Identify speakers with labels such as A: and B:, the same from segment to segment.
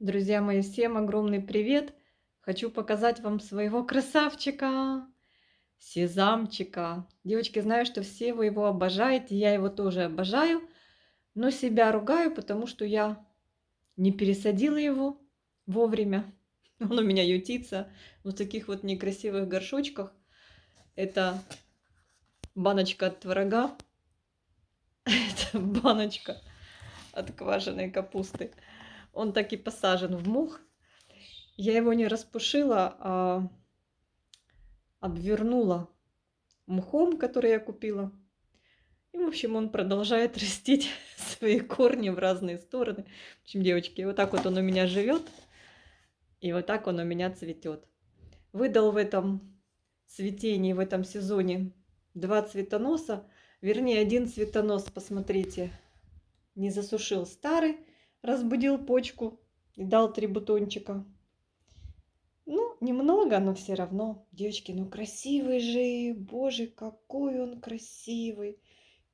A: Друзья мои, всем огромный привет! Хочу показать вам своего красавчика, сезамчика. Девочки, знаю, что все вы его обожаете, я его тоже обожаю, но себя ругаю, потому что я не пересадила его вовремя. Он у меня ютится в таких вот некрасивых горшочках. Это баночка от творога, это баночка от квашеной капусты. Он так и посажен в мох. Я его не распушила, а обвернула мхом, который я купила. И, в общем, он продолжает растить свои корни в разные стороны. В общем, девочки, вот так вот он у меня живет, и вот так он у меня цветет. Выдал в этом цветении, в этом сезоне 2 цветоноса, вернее, 1 цветонос, посмотрите, не засушил старый, разбудил почку и дал 3 бутончика. Ну, немного, но все равно. Девочки, ну красивый же, боже, какой он красивый.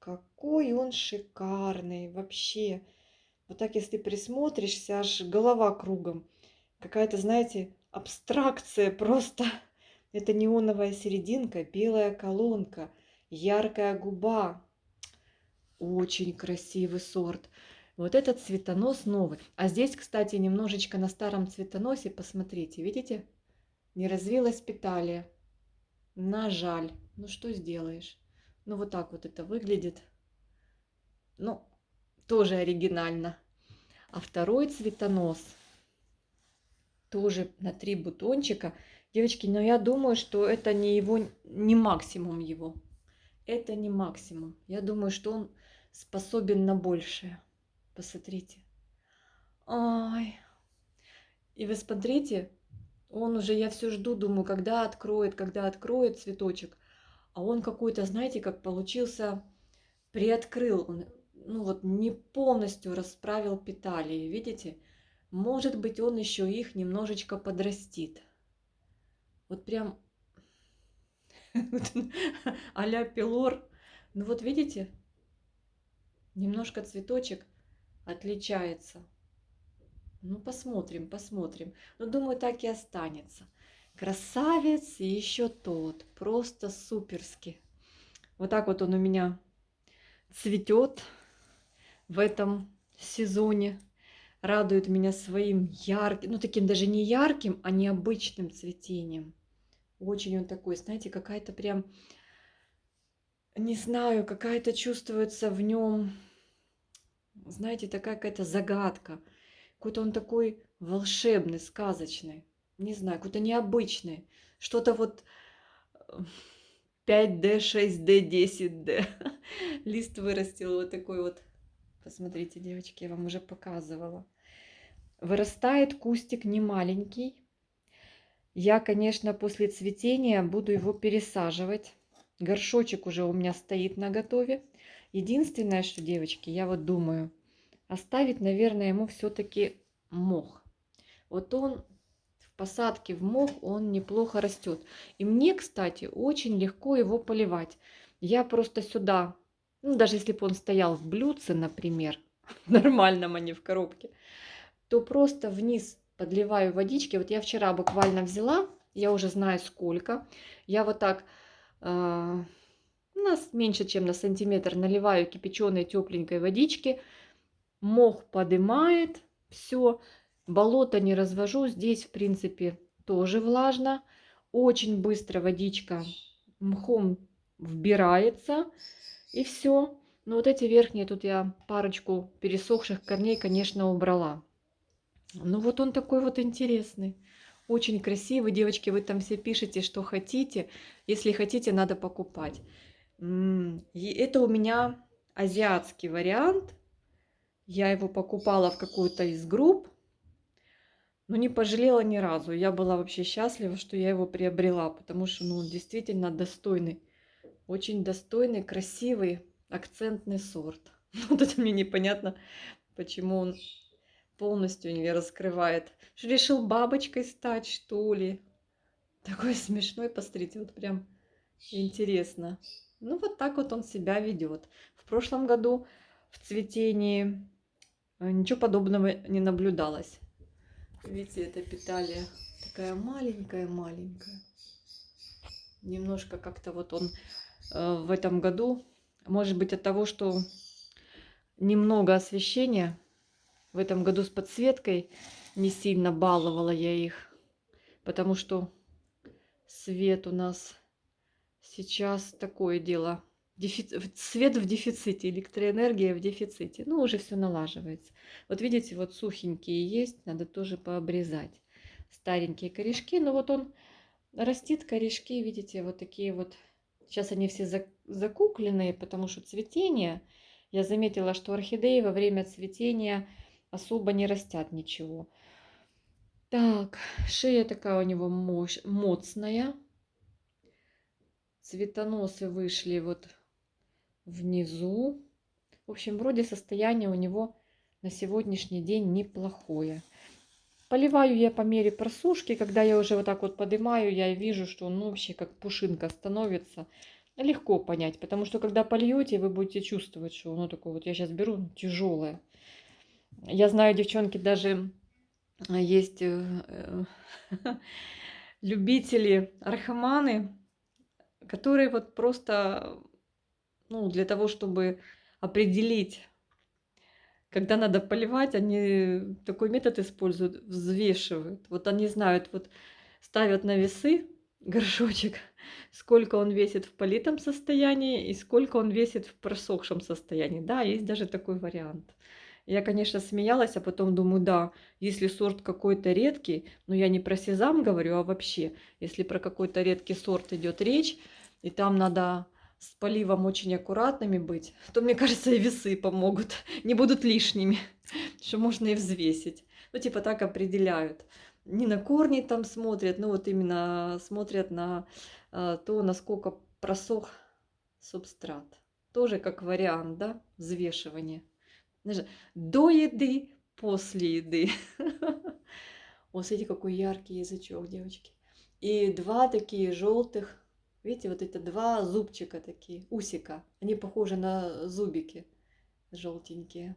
A: Какой он шикарный вообще. Вот так, если присмотришься, аж голова кругом. Какая-то, знаете, абстракция просто. Это неоновая серединка, белая колонка, яркая губа. Очень красивый сорт. Вот этот цветонос новый. А здесь, кстати, немножечко на старом цветоносе, посмотрите, видите? Не развилась петалия. На жаль. Ну что сделаешь? Ну вот так вот это выглядит. Ну, тоже оригинально. А второй цветонос тоже на 3 бутончика. Девочки, но я думаю, что это не его, не максимум его. Это не максимум. Я думаю, что он способен на большее. Посмотрите. Ай. И вы смотрите, он уже, я все жду, думаю, когда откроет цветочек. А он какой-то, знаете, как получился, приоткрыл. Он, ну вот, не полностью расправил петалии, видите? Может быть, он еще их немножечко подрастит. Вот прям а-ля пилор. Ну вот видите, немножко цветочек отличается. Ну посмотрим, посмотрим. Но думаю, так и останется. Красавец и еще тот. Просто суперски. Вот так вот он у меня цветет в этом сезоне. Радует меня своим ярким, ну таким даже не ярким, а необычным цветением. Очень он такой, знаете, какая-то прям, не знаю, какая-то чувствуется в нем, знаете, такая какая-то загадка. Какой-то он такой волшебный, сказочный. Не знаю, какой-то необычный. Что-то вот 5D, 6D, 10D. Лист вырастил вот такой вот. Посмотрите, девочки, я вам уже показывала. Вырастает кустик не маленький. Я, конечно, после цветения буду его пересаживать. Горшочек уже у меня стоит наготове. Единственное, что, девочки, я вот думаю, оставить, наверное, ему все-таки мох. Вот он в посадке в мох, он неплохо растет. И мне, кстати, очень легко его поливать. Я просто сюда, ну, даже если бы он стоял в блюдце, например, нормальном, а не в коробке, то просто вниз подливаю водички. Вот я вчера буквально взяла, я уже знаю сколько. Я вот так, у нас меньше, чем на сантиметр, наливаю кипяченой тепленькой водички. Мох подымает, все. Болото не развожу. Здесь, в принципе, тоже влажно. Очень быстро водичка мхом вбирается. И все. Но вот эти верхние, тут я парочку пересохших корней, конечно, убрала. Ну вот он такой вот интересный. Очень красивый. Девочки, вы там все пишете, что хотите. Если хотите, надо покупать. И это у меня азиатский вариант. Я его покупала в какую-то из групп, но не пожалела ни разу. Я была вообще счастлива, что я его приобрела, потому что ну, он действительно достойный. Очень достойный, красивый, акцентный сорт. Вот это мне непонятно, почему он полностью не раскрывает. Что решил бабочкой стать, что ли? Такой смешной, посмотрите, вот прям интересно. Ну вот так вот он себя ведет. В прошлом году в цветении ничего подобного не наблюдалось. Видите, это питалия такая маленькая-маленькая. Немножко как-то вот он в этом году, может быть, от того, что немного освещения, в этом году с подсветкой не сильно баловала я их, потому что свет у нас сейчас такое дело. Свет в дефиците, электроэнергия в дефиците. Ну, уже все налаживается. Вот видите, вот сухенькие есть, надо тоже пообрезать. Старенькие корешки, но вот он растит, корешки, видите, вот такие вот. Сейчас они все закукленные, потому что цветение. Я заметила, что орхидеи во время цветения особо не растят ничего. Так, шея такая у него моцная. Цветоносы вышли вот внизу. В общем, вроде состояние у него на сегодняшний день неплохое. Поливаю я по мере просушки. Когда я уже вот так вот поднимаю, я вижу, что он вообще как пушинка становится. Легко понять, потому что когда польете, вы будете чувствовать, что оно такое вот, я сейчас беру, тяжелое. Я знаю, девчонки, даже есть любители архаманы, которые вот просто, ну, для того, чтобы определить, когда надо поливать, они такой метод используют, взвешивают. Вот они знают, вот ставят на весы горшочек, сколько он весит в политом состоянии и сколько он весит в просохшем состоянии. Да, есть даже такой вариант. Я, конечно, смеялась, а потом думаю, да, если сорт какой-то редкий, но я не про сезам говорю, а вообще, если про какой-то редкий сорт идет речь, и там надо с поливом очень аккуратными быть, то, мне кажется, и весы помогут, не будут лишними, что можно и взвесить. Ну, типа так определяют. Не на корни там смотрят, ну вот именно смотрят на то, насколько просох субстрат. Тоже как вариант, да, взвешивания. До еды, после еды. Вот смотрите, какой яркий язычок, девочки. И два такие желтых, видите, вот это два зубчика такие, усика. Они похожи на зубики желтенькие.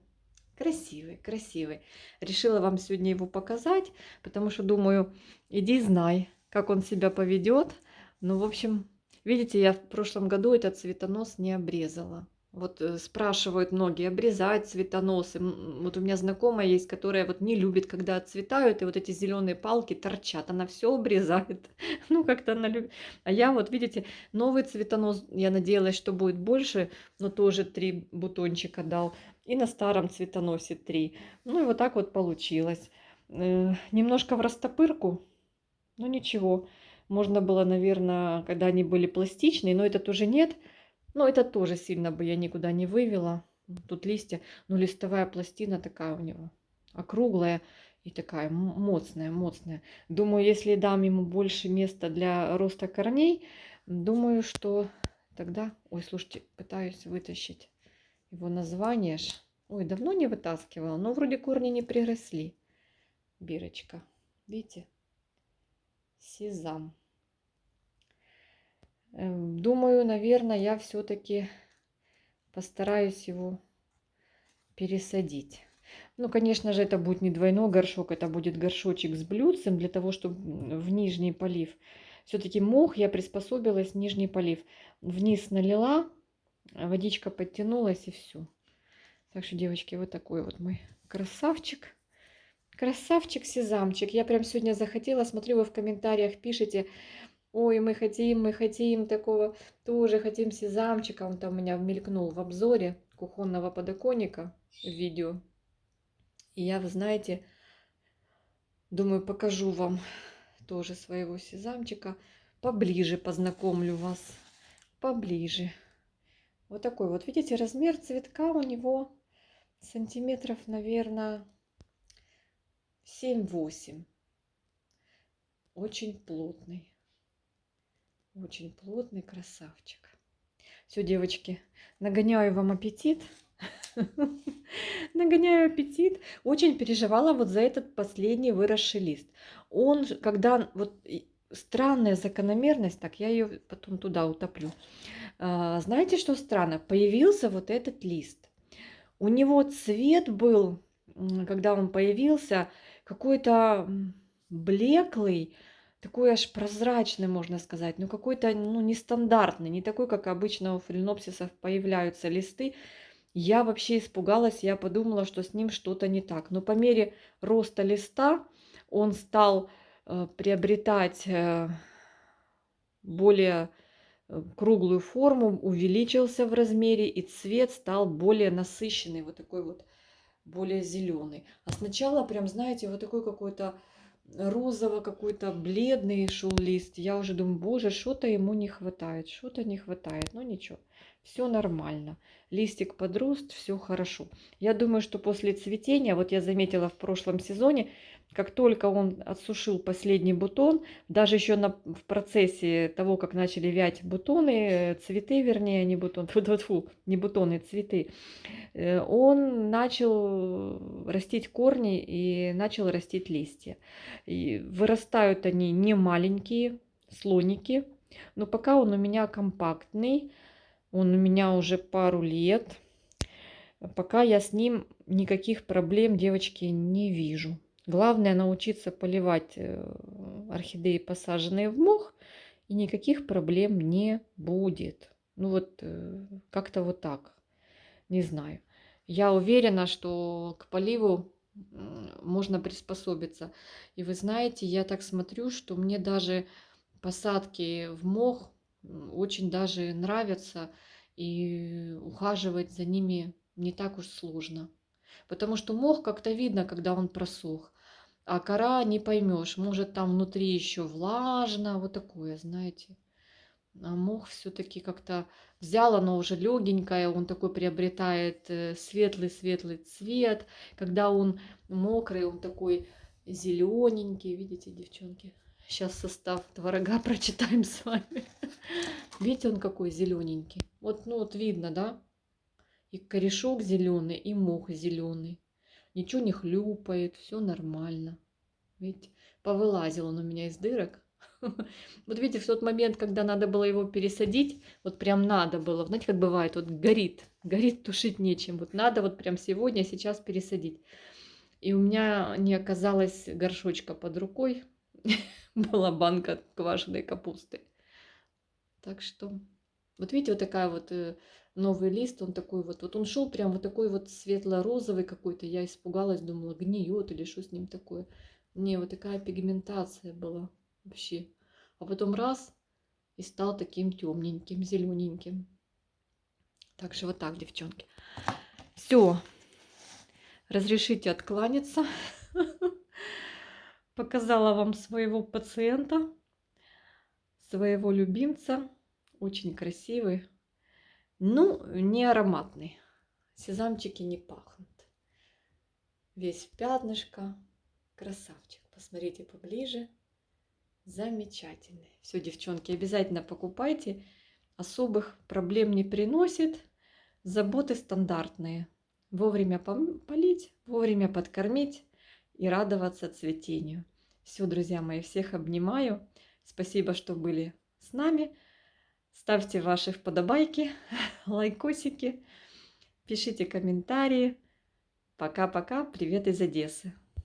A: Красивый, красивый. Решила вам сегодня его показать, потому что думаю, иди знай, как он себя поведет. Ну, в общем, видите, я в прошлом году этот цветонос не обрезала. Вот спрашивают многие, обрезать цветоносы. Вот у меня знакомая есть, которая вот не любит, когда отцветают, и вот эти зеленые палки торчат. Она все обрезает. Ну, как-то она любит. А я вот, видите, новый цветонос, я надеялась, что будет больше, но тоже 3 бутончика дал. И на старом цветоносе 3. Ну, и вот так вот получилось. Немножко в растопырку, но ничего. Можно было, наверное, когда они были пластичные, но этот уже нет. Но это тоже сильно бы я никуда не вывела. Тут листья, но листовая пластина такая у него округлая и такая моцная, моцная. Думаю, если дам ему больше места для роста корней, думаю, что тогда... Ой, слушайте, пытаюсь вытащить его название. Ой, давно не вытаскивала, но вроде корни не приросли. Бирочка, видите? Сезам. Думаю, наверное, я все-таки постараюсь его пересадить. Ну, конечно же, это будет не двойной горшок, это будет горшочек с блюдцем для того, чтобы в нижний полив. Все-таки мох я приспособилась, нижний полив. Вниз налила, водичка подтянулась и все. Так что, девочки, вот такой вот мой красавчик. Красавчик сезамчик. Я прям сегодня захотела, смотрю, вы в комментариях пишете, ой, мы хотим такого, тоже хотим сезамчика. Он там у меня мелькнул в обзоре кухонного подоконника в видео. И я, вы знаете, думаю, покажу вам тоже своего сезамчика. Поближе познакомлю вас. Поближе. Вот такой вот, видите, размер цветка у него сантиметров, наверное, 7-8. Очень плотный. Очень плотный красавчик. Все, девочки, нагоняю вам аппетит. Нагоняю аппетит. Очень переживала вот за этот последний выросший лист. Он, когда вот странная закономерность, так, я ее потом туда утоплю. Знаете, что странно? Появился вот этот лист. У него цвет был, когда он появился, какой-то блеклый, такой аж прозрачный, можно сказать, но какой-то, ну, нестандартный, не такой, как обычно у фаленопсисов появляются листы. Я вообще испугалась, я подумала, что с ним что-то не так. Но по мере роста листа он стал приобретать более круглую форму, увеличился в размере, и цвет стал более насыщенный, вот такой вот, более зеленый. А сначала прям, знаете, вот такой какой-то розово какой-то бледный шел лист. Я уже думаю, боже, что-то ему не хватает, что-то не хватает. Ну ничего, все нормально. Листик подрос, все хорошо. Я думаю, что после цветения, вот я заметила в прошлом сезоне, как только он отсушил последний бутон, даже еще в процессе того, как начали вять бутоны, цветы, вернее, не бутон, фу, не бутоны, цветы, он начал растить корни и начал растить листья. И вырастают они не маленькие, слоники, но пока он у меня компактный, он у меня уже пару лет. Пока я с ним никаких проблем, девочки, не вижу. Главное научиться поливать орхидеи, посаженные в мох, и никаких проблем не будет. Ну вот как-то вот так. Не знаю. Я уверена, что к поливу можно приспособиться. И вы знаете, я так смотрю, что мне даже посадки в мох очень даже нравятся, и ухаживать за ними не так уж сложно. Потому что мох как-то видно, когда он просох, а кора не поймешь, может там внутри еще влажно, вот такое, знаете. А мох все-таки как-то взял, оно уже легенькое, он такой приобретает светлый-светлый цвет. Когда он мокрый, он такой зелененький. Видите, девчонки? Сейчас состав творога прочитаем с вами. Видите, он какой зелененький. Вот, ну вот видно, да? И корешок зеленый, и мох зеленый. Ничего не хлюпает, все нормально. Видите, повылазил он у меня из дырок. Вот видите, в тот момент, когда надо было его пересадить, вот прям надо было, знаете, как бывает, вот горит, тушить нечем. Вот надо вот прям сегодня, сейчас пересадить. И у меня не оказалось горшочка под рукой, была банка квашеной капусты. Так что, вот видите, вот такая вот новый лист, он такой вот он шел прям вот такой вот светло-розовый какой-то. Я испугалась, думала, гниет или что с ним такое. Не, вот такая пигментация была вообще. А потом раз, и стал таким темненьким, зелененьким. Так что вот так, девчонки. Все, разрешите откланяться. Показала вам своего пациента, своего любимца. Очень красивый. Ну, не ароматный. Сезамчики не пахнут. Весь в пятнышко. Красавчик. Посмотрите поближе. Замечательный. Все, девчонки, обязательно покупайте. Особых проблем не приносит. Заботы стандартные. Вовремя полить, вовремя подкормить и радоваться цветению. Все, друзья мои, всех обнимаю. Спасибо, что были с нами. Ставьте ваши вподобайки, лайкосики, пишите комментарии. Пока-пока. Привет из Одессы.